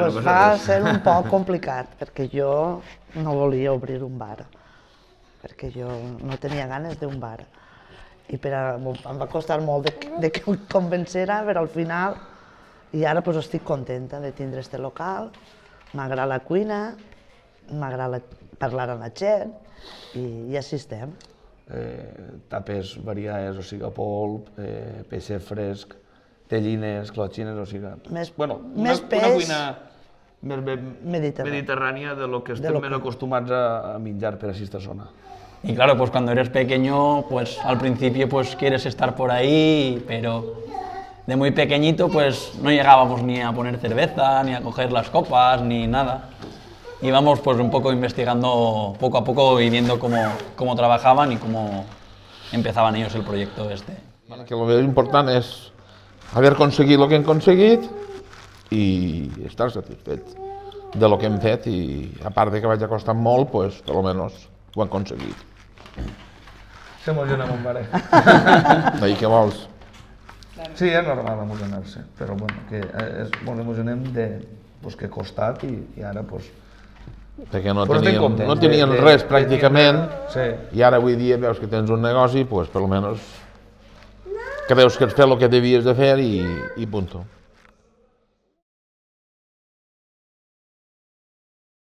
Doncs va ser un poc complicat, perquè jo no volia obrir un bar, perquè jo no tenia ganes d'un bar. I em va costar molt de que em convencera, però al final, i ara estic contenta de tindre este local, m'agrada la cuina, m'agrada parlar amb la gent, i així estem. Tapes variades, o sigui, polp, peix fresc, tellines, clotxines, o sigui... Una cuina més mediterrània de lo que estem més acostumats a menjar per aquesta zona. Y claro, pues cuando eres pequeño, pues al principio pues quieres estar por ahí, pero de muy pequeñito pues no llegábamos ni a poner cerveza, ni a coger las copas, ni nada. Íbamos pues un poco investigando poco a poco y viendo cómo trabajaban y cómo empezaban ellos el proyecto este. Que lo més important és haver aconseguit el que hem aconseguit i estar satisfet de lo que hem fet, i a part de que vaig costar molt, pues, per almenys ho hem aconseguit. S'emociona mon pare. I què vols? Sí, és normal emocionar-se, però bueno, que ens emocionem de que ha costat i ara pues... Perquè no tenien res pràcticament, i ara avui dia veus que tens un negoci, pues per almenys creus que has fet el que devies de fer i punto.